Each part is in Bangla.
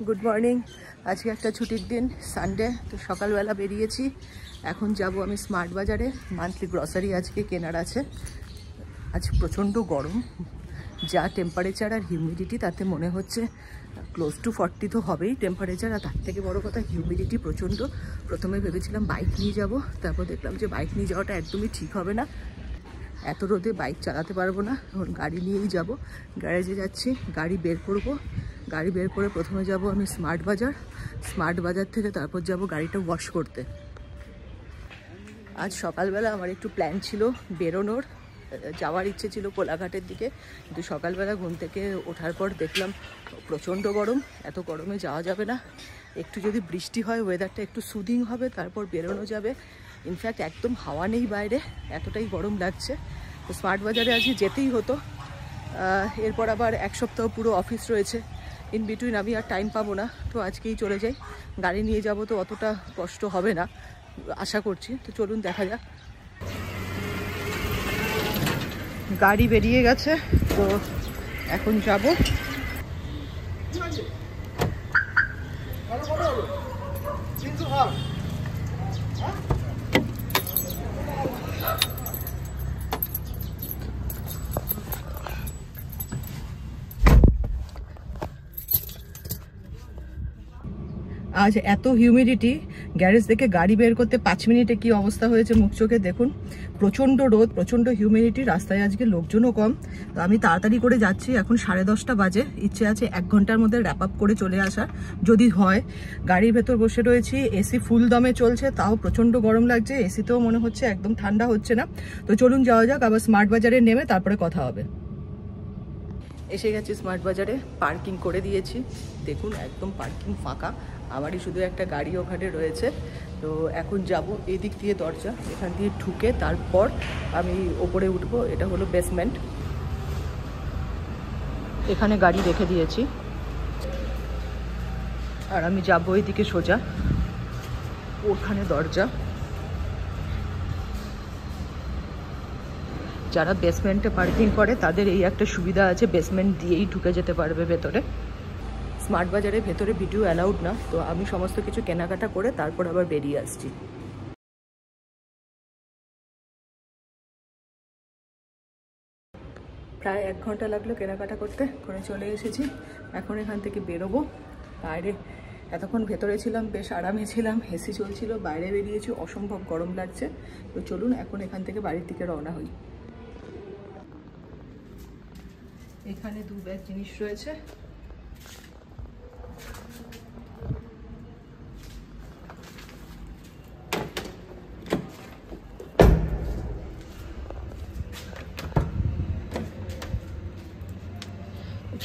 Good morning. আজকে একটা ছুটির দিন, সানডে। তো সকালবেলা বেরিয়েছি। এখন যাব আমি স্মার্ট বাজারে, মান্থলি গ্রসারি আজকে কেনার আছে। আজ প্রচণ্ড গরম, যা টেম্পারেচার আর হিউমিডিটি, তাতে মনে হচ্ছে ক্লোজ টু 40 তো হবেই টেম্পারেচার। আর তার থেকে বড়ো কথা হিউমিডিটি প্রচণ্ড। প্রথমে ভেবেছিলাম বাইক নিয়ে যাব, তারপর দেখলাম যে বাইক নিয়ে যাওয়াটা একদমই ঠিক হবে না, এত রোদে বাইক চালাতে পারবো না। এখন গাড়ি নিয়েই যাব। গ্যারেজে যাচ্ছি, গাড়ি বের করব। গাড়ি বের করে প্রথমে যাব আমি স্মার্ট বাজার। স্মার্ট বাজার থেকে তারপর যাব গাড়িটা ওয়াশ করতে। আজ সকালবেলা আমার একটু প্ল্যান ছিল বেরোনোর, যাওয়ার ইচ্ছে ছিল কোলাঘাটের দিকে, কিন্তু সকালবেলা ঘুম থেকে ওঠার পর দেখলাম প্রচণ্ড গরম, এত গরমে যাওয়া যাবে না। একটু যদি বৃষ্টি হয়, ওয়েদারটা একটু সুদিং হবে, তারপর বেরোনো যাবে। ইনফ্যাক্ট একদম হাওয়া নেই বাইরে, এতটাই গরম লাগছে। তো স্মার্ট বাজারে আজকে যেতেই হতো। এরপর আবার এক সপ্তাহ পুরো অফিস রয়েছে, ইন বিটুইন আমি আর টাইম পাবো না। তো আজকেই চলে যাই, গাড়ি নিয়ে যাব তো অতটা কষ্ট হবে না আশা করছি। তো চলুন দেখা যাক। গাড়ি বেরিয়ে গেছে, তো এখন যাব। আজ এত হিউমিডিটি, গ্যারেজ থেকে গাড়ি বের করতে 5 মিনিটে কি অবস্থা হয়েছে মুখ চোখে দেখুন। প্রচণ্ড রোদ, প্রচণ্ড হিউমিডিটি, রাস্তায় আজকে লোকজনও কম। তো আমি তাড়াতাড়ি করে যাচ্ছি, এখন 10:30 বাজে। ইচ্ছে আছে 1 ঘন্টার মধ্যে র্যাপ আপ করে চলে আসা, যদি হয়। গাড়ির ভেতর বসে রয়েছি, এসি ফুল দমে চলছে, তাও প্রচণ্ড গরম লাগছে। এসিতেও মনে হচ্ছে একদম ঠান্ডা হচ্ছে না। তো চলুন যাওয়া যাক, আবার স্মার্ট বাজারে নেমে তারপরে কথা হবে। এসে গেছি স্মার্ট বাজারে, পার্কিং করে দিয়েছি। দেখুন একদম পার্কিং ফাঁকা, আমারই শুধু একটা গাড়ি ওখানে রয়েছে। তো এখন যাব এই দিক দিয়ে, দরজা এখান দিয়ে ঢুকে তারপর আমি ওপরে উঠবো। এটা হলো বেসমেন্ট, এখানে গাড়ি রেখে দিয়েছি। আর আমি যাবো এইদিকে সোজা, ওখানে দরজা। যারা বেসমেন্টে পার্কিং করে তাদের এই একটা সুবিধা আছে, বেসমেন্ট দিয়েই ঢুকে যেতে পারবে ভেতরে। স্মার্ট বাজারে ভেতরে ভিডিও অ্যালাউড না, তো আমি সমস্ত কিছু কেনাকাটা করে তারপর আবার বেরিয়ে আসছি। প্রায় 1 ঘন্টা লাগলো কেনাকাটা করতে, করে চলে এসেছি। এখন এখান থেকে বেরোবো। বাইরে এতক্ষণ ভেতরে ছিলাম, বেশ আরামে ছিলাম, এসি চলছিল। বাইরে বেরিয়েছি, অসম্ভব গরম লাগছে। তো চলুন এখন এখান থেকে বাড়ির দিকে রওনা হই। এখানে 2 ব্যাগ জিনিস রয়েছে।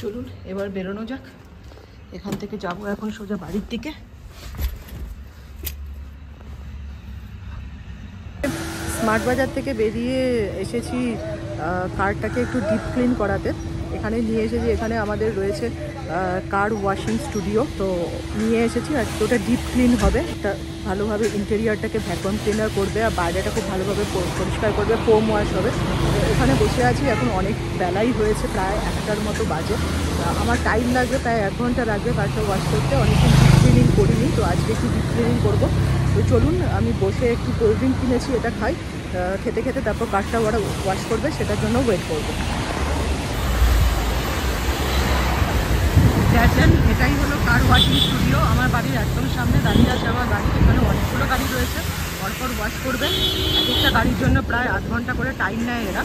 চলুন এবার বেরোনো যাক। এখান থেকে যাব এখন সোজা বাড়ির দিকে। স্মার্ট বাজার থেকে বেরিয়ে এসেছি কারটাকে একটু ডিপ ক্লিন করাতে। এখানে নিয়ে এসেছি, এখানে আমাদের রয়েছে কার ওয়াশিং স্টুডিও। তো নিয়ে এসেছি, আর ওটা ডিপ ক্লিন হবে। এটা ভালোভাবে ইন্টেরিয়ারটাকে ভ্যাকুয়াম ক্লিনার করবে, আর বাইরেটা খুব ভালোভাবে পরিষ্কার করবে, ফোম ওয়াশ হবে। এখানে বসে আছি, এখন অনেক বেলাই হয়েছে, প্রায় 1টার মতো বাজে। আমার টাইম লাগবে, প্রায় 1 ঘন্টা লাগবে কারটা ওয়াশ করতে। অনেকদিন ডিপ ক্লিনিং করিনি, তো আজকে একটু ডিপ ক্লিনিং করবো। তো চলুন, আমি বসে একটু কোল্ড ড্রিঙ্ক কিনেছি, এটা খাই। খেতে খেতে তারপর কারটা ওরা ওয়াশ করবে, সেটার জন্য ওয়েট করবো। দেখেন এটাই হলো কার ওয়াশিং স্টুডিও। আমার বাড়ির একদম সামনে দাঁড়িয়ে আছে আমার গাড়ি। এখানে অনেকগুলো গাড়ি রয়েছে, পরপর ওয়াশ করবে। এক একটা গাড়ির জন্য প্রায় 1/2 ঘন্টা করে টাইম নেয় এরা।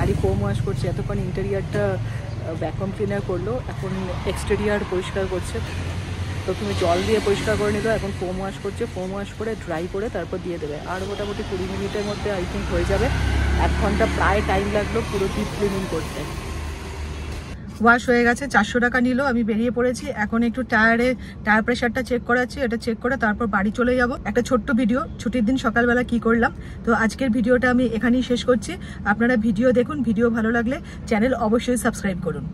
গাড়ি ফোম ওয়াশ করছে, এতক্ষণ ইন্টেরিয়ারটা ভ্যাকুয়াম ক্লিনার করলো, এখন এক্সটেরিয়ার পরিষ্কার করছে। প্রথমে জল দিয়ে পরিষ্কার করে নিল, এখন ফোম ওয়াশ করছে, ফোম ওয়াশ করে ড্রাই করে তারপর দিয়ে দেবে। আর মোটামুটি 20 মিনিটের মধ্যে আই থিঙ্ক হয়ে যাবে। 1 ঘন্টা প্রায় টাইম লাগলো পুরো ডিপ ক্লিনিং করতে। ওয়াশ হয়ে গেছে, 400 টাকা নিল। আমি বেরিয়ে পড়েছি, এখন একটু টায়ার প্রেশারটা চেক করাচ্ছি, এটা চেক করে তারপর বাড়ি চলে যাব। একটা ছোট্ট ভিডিও, ছুটির দিন সকালবেলা কি করলাম। তো আজকের ভিডিওটা আমি এখানেই শেষ করছি। আপনারা ভিডিও দেখুন, ভিডিও ভালো লাগলে চ্যানেল অবশ্যই সাবস্ক্রাইব করুন।